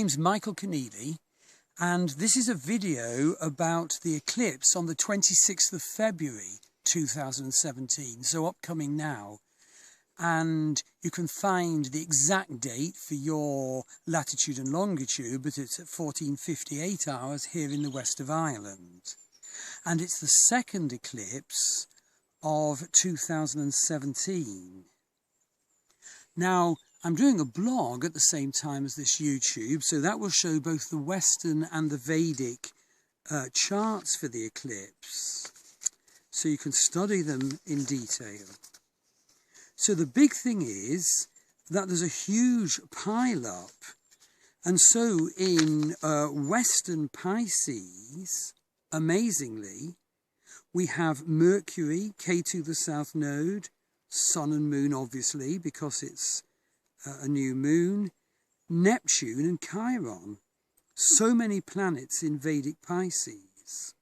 My name's Michael Conneely, and this is a video about the eclipse on the 26th of February 2017, so upcoming now. And you can find the exact date for your latitude and longitude, but it's at 14:58 hours here in the west of Ireland. And it's the second eclipse of 2017. Now, I'm doing a blog at the same time as this YouTube, so that will show both the Western and the Vedic charts for the eclipse, so you can study them in detail. So the big thing is that there's a huge pile-up, and so in Western Pisces, amazingly, we have Mercury, Ketu the South Node, Sun and Moon obviously, because it's a new moon, Neptune and Chiron. So many planets in Vedic Pisces.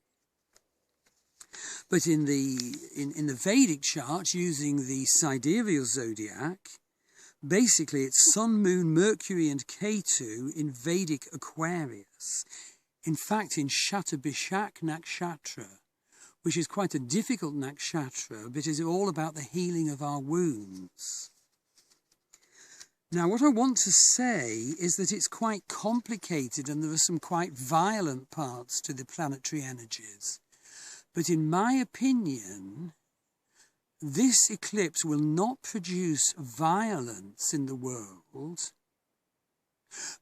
But in the Vedic chart, using the sidereal zodiac, basically it's Sun, Moon, Mercury and Ketu in Vedic Aquarius. In fact, in Shatabishak Nakshatra, which is quite a difficult nakshatra, but is all about the healing of our wounds. Now, what I want to say is that it's quite complicated and there are some quite violent parts to the planetary energies. But in my opinion, this eclipse will not produce violence in the world,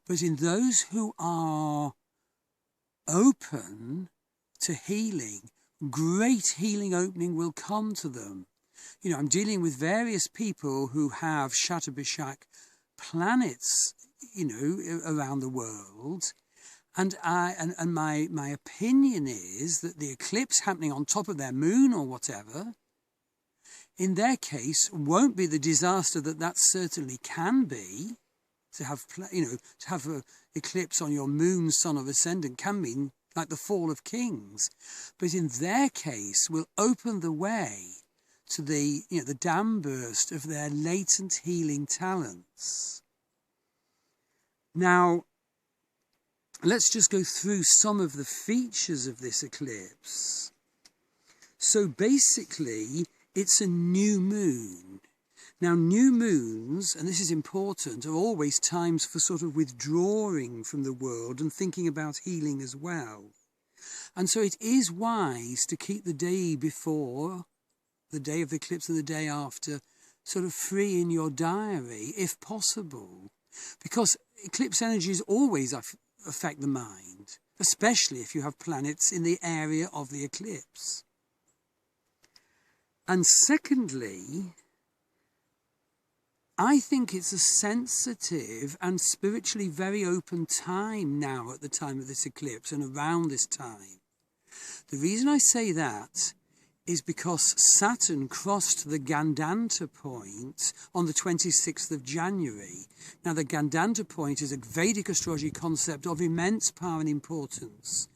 but in those who are open to healing, great healing opening will come to them. You know, I'm dealing with various people who have Shatabishak planets, you know, around the world, and my opinion is that the eclipse happening on top of their moon or whatever, in their case, won't be the disaster that certainly can be. To have, you know, to have an eclipse on your moon, sun, or ascendant can mean like the fall of kings, but in their case, will open the way to the, you know, the dam burst of their latent healing talents. Now, let's just go through some of the features of this eclipse. So basically, it's a new moon. Now, new moons, and this is important, are always times for sort of withdrawing from the world and thinking about healing as well. And so it is wise to keep the day before, the day of the eclipse and the day after, sort of free in your diary, if possible. Because eclipse energies always affect the mind, especially if you have planets in the area of the eclipse. And secondly, I think it's a sensitive and spiritually very open time now at the time of this eclipse and around this time. The reason I say that is because Saturn crossed the Gandanta point on the 26th of January. Now, the Gandanta point is a Vedic astrology concept of immense power and importance.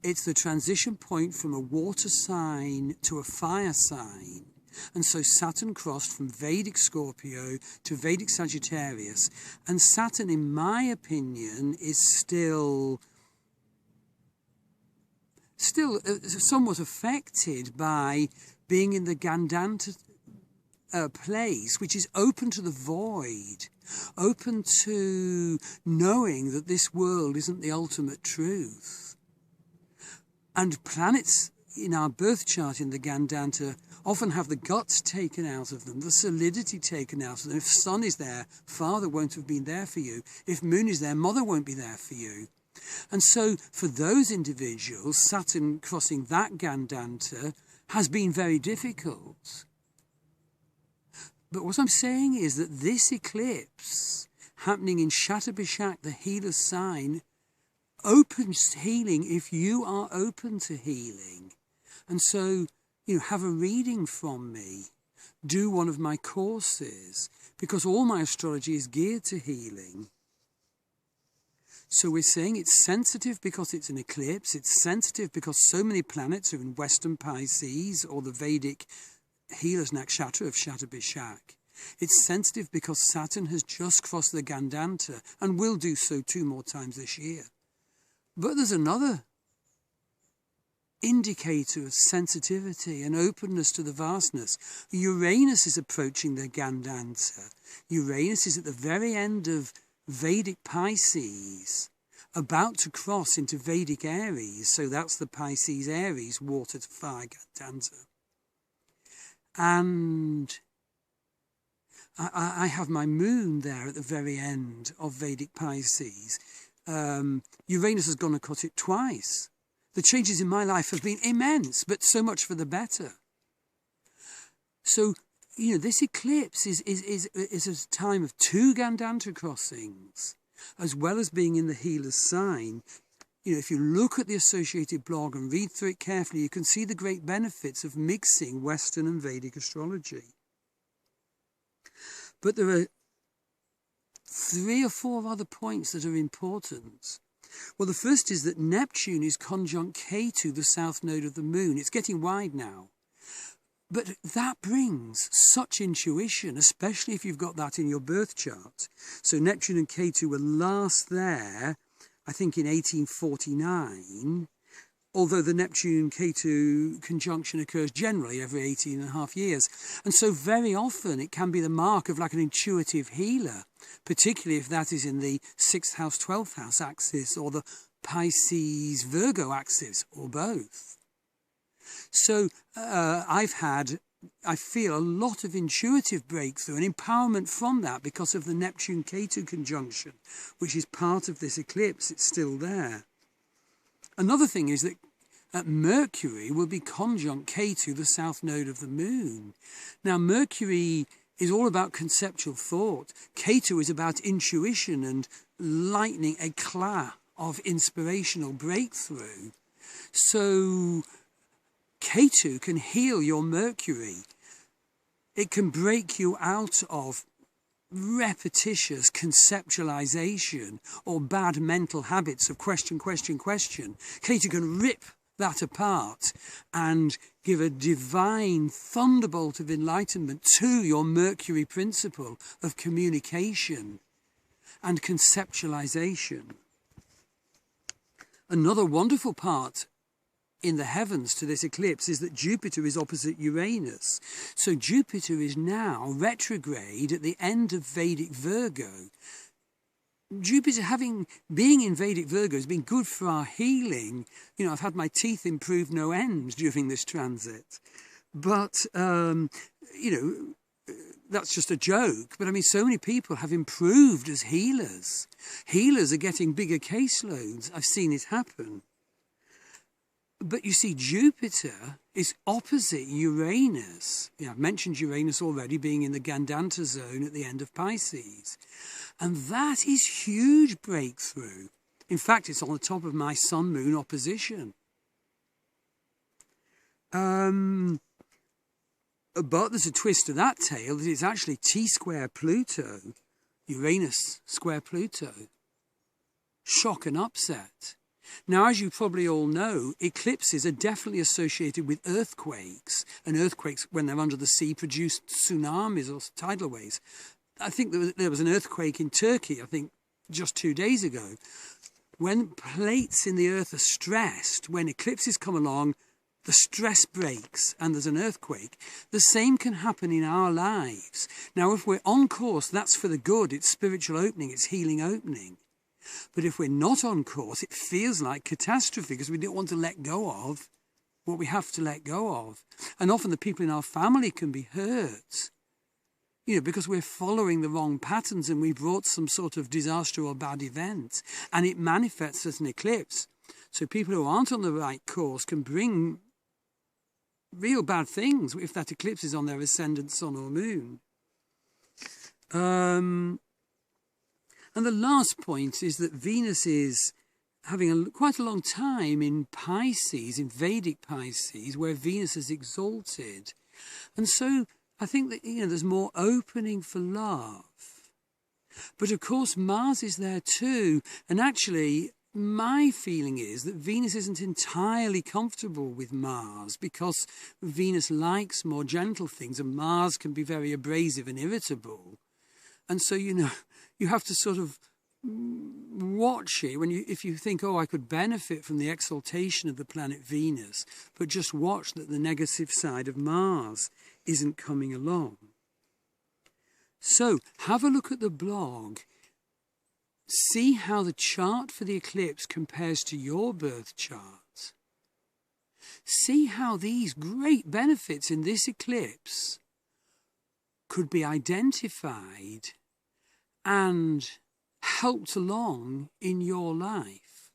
It's the transition point from a water sign to a fire sign. And so Saturn crossed from Vedic Scorpio to Vedic Sagittarius. And Saturn, in my opinion, is still somewhat affected by being in the Gandanta place, which is open to the void, open to knowing that this world isn't the ultimate truth. And planets in our birth chart in the Gandanta often have the guts taken out of them, the solidity taken out of them. If Sun is there, Father won't have been there for you. If Moon is there, Mother won't be there for you. And so for those individuals, Saturn crossing that Gandanta has been very difficult. But what I'm saying is that this eclipse happening in Shatabishak, the healer's sign, opens healing if you are open to healing. And so, you know, have a reading from me, do one of my courses, because all my astrology is geared to healing. So we're saying it's sensitive because it's an eclipse, it's sensitive because so many planets are in Western Pisces or the Vedic healer's nakshatra of Shatabishak. It's sensitive because Saturn has just crossed the Gandanta and will do so 2 more times this year. But there's another indicator of sensitivity and openness to the vastness. Uranus is approaching the Gandanta. Uranus is at the very end of Vedic Pisces, about to cross into Vedic Aries, so that's the Pisces Aries water to fire Gandanta. And I have my moon there at the very end of Vedic Pisces. Uranus has gone and cut it twice. The changes in my life have been immense, but so much for the better. So, this eclipse is a time of 2 Gandanta crossings, as well as being in the healer's sign. If you look at the associated blog and read through it carefully, you can see the great benefits of mixing Western and Vedic astrology. But there are 3 or 4 other points that are important. Well, the first is that Neptune is conjunct Ketu, the south node of the moon. It's getting wide now. But that brings such intuition, especially if you've got that in your birth chart. So Neptune and Ketu were last there, I think in 1849, although the Neptune-Ketu conjunction occurs generally every 18.5 years. And so very often it can be the mark of like an intuitive healer, particularly if that is in the 6th house, 12th house axis, or the Pisces-Virgo axis, or both. So I feel a lot of intuitive breakthrough and empowerment from that because of the Neptune-Ketu conjunction, which is part of this eclipse. It's still there. Another thing is that Mercury will be conjunct Ketu, the south node of the moon. Now, Mercury is all about conceptual thought. Ketu is about intuition and lightning eclat of inspirational breakthrough. So Ketu can heal your Mercury. It can break you out of repetitious conceptualization or bad mental habits of question. Ketu can rip that apart and give a divine thunderbolt of enlightenment to your Mercury principle of communication and conceptualization. Another wonderful part in the heavens to this eclipse is that Jupiter is opposite Uranus. So Jupiter is now retrograde at the end of Vedic Virgo. Jupiter being in Vedic Virgo has been good for our healing. I've had my teeth improved no end during this transit. But, that's just a joke. But so many people have improved as healers. Healers are getting bigger caseloads. I've seen it happen. But you see, Jupiter is opposite Uranus. I've mentioned Uranus already being in the Gandanta zone at the end of Pisces. And that is huge breakthrough. In fact, it's on the top of my Sun-Moon opposition. But there's a twist to that tale that it's actually T-square Pluto, Uranus square Pluto. Shock and upset. Now, as you probably all know, eclipses are definitely associated with earthquakes, and earthquakes, when they're under the sea, produce tsunamis or tidal waves. I think there was an earthquake in Turkey, just 2 days ago. When plates in the earth are stressed, when eclipses come along, the stress breaks and there's an earthquake. The same can happen in our lives. Now, if we're on course, that's for the good. It's spiritual opening, it's healing opening. But if we're not on course, it feels like catastrophe because we don't want to let go of what we have to let go of. And often the people in our family can be hurt, because we're following the wrong patterns and we brought some sort of disaster or bad event, and it manifests as an eclipse. So people who aren't on the right course can bring real bad things if that eclipse is on their ascendant sun or moon. And the last point is that Venus is having quite a long time in Pisces, in Vedic Pisces, where Venus is exalted. And so I think that, there's more opening for love. But of course, Mars is there too. And actually, my feeling is that Venus isn't entirely comfortable with Mars, because Venus likes more gentle things and Mars can be very abrasive and irritable. And so, you have to sort of watch it if you think, oh, I could benefit from the exaltation of the planet Venus, but just watch that the negative side of Mars isn't coming along. So have a look at the blog. See how the chart for the eclipse compares to your birth chart. See how these great benefits in this eclipse could be identified and helped along in your life.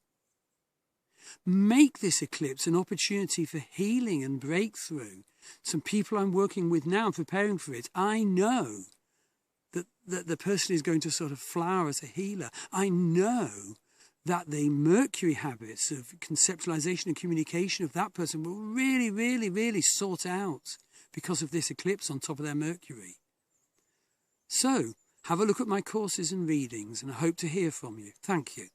Make this eclipse an opportunity for healing and breakthrough. Some people I'm working with now preparing for it, I know that the person is going to sort of flower as a healer. I know that the Mercury habits of conceptualization and communication of that person will really, really, really sort out because of this eclipse on top of their Mercury. So, have a look at my courses and readings, and I hope to hear from you. Thank you.